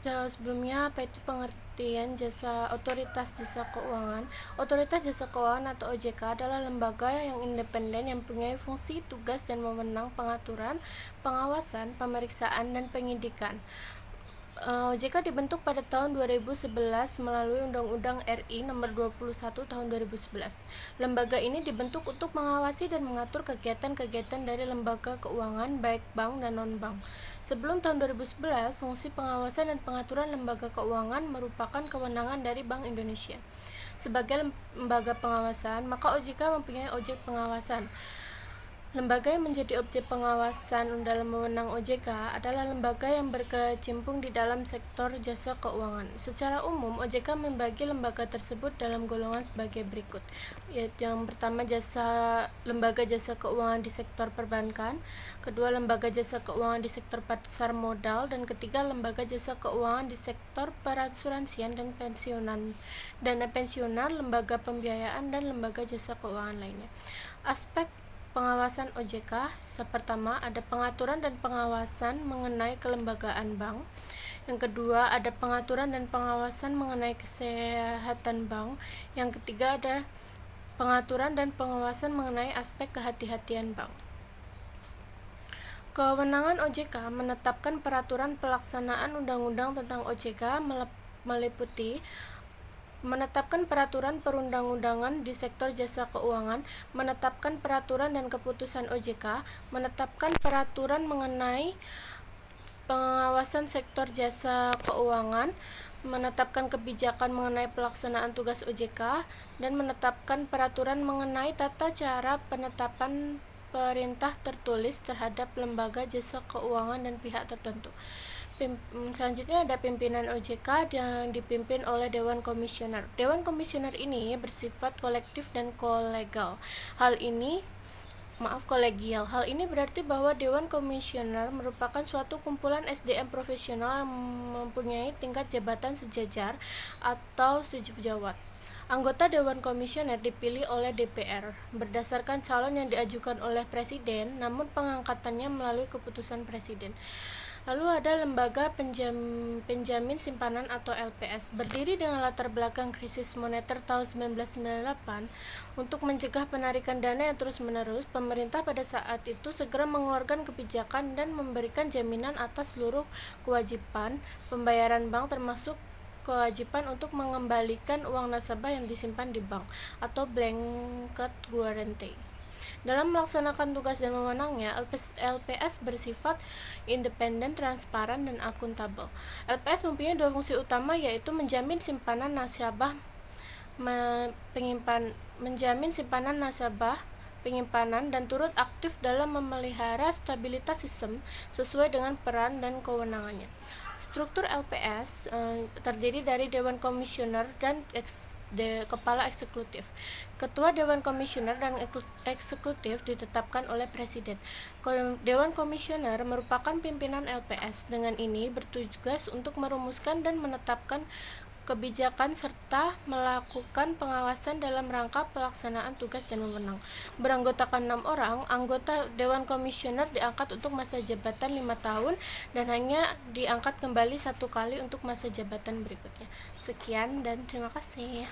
Jauh sebelumnya, apa itu pengertian otoritas jasa keuangan? Otoritas jasa keuangan atau OJK adalah lembaga yang independen yang mempunyai fungsi, tugas, dan wewenang pengaturan, pengawasan, pemeriksaan, dan penyidikan. OJK dibentuk pada tahun 2011 melalui Undang-Undang RI Nomor 21 Tahun 2011. Lembaga ini dibentuk untuk mengawasi dan mengatur kegiatan-kegiatan dari lembaga keuangan baik bank dan non-bank. Sebelum tahun 2011, fungsi pengawasan dan pengaturan lembaga keuangan merupakan kewenangan dari Bank Indonesia. Sebagai lembaga pengawasan, maka OJK mempunyai objek pengawasan. Lembaga yang menjadi objek pengawasan dalam wewenang OJK adalah lembaga yang berkecimpung di dalam sektor jasa keuangan. Secara umum, OJK membagi lembaga tersebut dalam golongan sebagai berikut, yaitu yang pertama lembaga jasa keuangan di sektor perbankan, kedua lembaga jasa keuangan di sektor pasar modal, dan ketiga lembaga jasa keuangan di sektor perasuransian dan pensiunan, dana pensiunan, lembaga pembiayaan, dan lembaga jasa keuangan lainnya. Aspek pengawasan OJK, pertama ada pengaturan dan pengawasan mengenai kelembagaan bank. Yang kedua ada pengaturan dan pengawasan mengenai kesehatan bank. Yang ketiga ada pengaturan dan pengawasan mengenai aspek kehati-hatian bank. Kewenangan OJK menetapkan peraturan pelaksanaan undang-undang tentang OJK meliputi menetapkan peraturan perundang-undangan di sektor jasa keuangan, menetapkan peraturan dan keputusan OJK, menetapkan peraturan mengenai pengawasan sektor jasa keuangan, menetapkan kebijakan mengenai pelaksanaan tugas OJK, dan menetapkan peraturan mengenai tata cara penetapan perintah tertulis terhadap lembaga jasa keuangan dan pihak tertentu. Selanjutnya ada pimpinan OJK yang dipimpin oleh Dewan Komisioner. Dewan Komisioner ini bersifat kolektif dan kolegial. Hal ini berarti bahwa Dewan Komisioner merupakan suatu kumpulan SDM profesional yang mempunyai tingkat jabatan sejajar atau sejawat. Anggota Dewan Komisioner dipilih oleh DPR berdasarkan calon yang diajukan oleh Presiden, namun pengangkatannya melalui keputusan Presiden. Lalu ada lembaga penjamin simpanan atau LPS, berdiri dengan latar belakang krisis moneter tahun 1998. Untuk mencegah penarikan dana yang terus-menerus, pemerintah pada saat itu segera mengeluarkan kebijakan dan memberikan jaminan atas seluruh kewajiban pembayaran bank, termasuk kewajiban untuk mengembalikan uang nasabah yang disimpan di bank atau blanket guarantee. Dalam melaksanakan tugas dan wewenangnya, LPS bersifat independen, transparan, dan akuntabel. LPS mempunyai dua fungsi utama, yaitu menjamin simpanan nasabah penyimpanan dan turut aktif dalam memelihara stabilitas sistem sesuai dengan peran dan kewenangannya. Struktur LPS terdiri dari Dewan Komisioner dan Kepala Eksekutif. Ketua Dewan Komisioner dan Eksekutif ditetapkan oleh Presiden. Dewan Komisioner merupakan pimpinan LPS. Dengan ini bertugas untuk merumuskan dan menetapkan kebijakan serta melakukan pengawasan dalam rangka pelaksanaan tugas dan wewenang. Beranggotakan 6 orang, anggota Dewan Komisioner diangkat untuk masa jabatan 5 tahun dan hanya diangkat kembali 1 kali untuk masa jabatan berikutnya. Sekian dan terima kasih.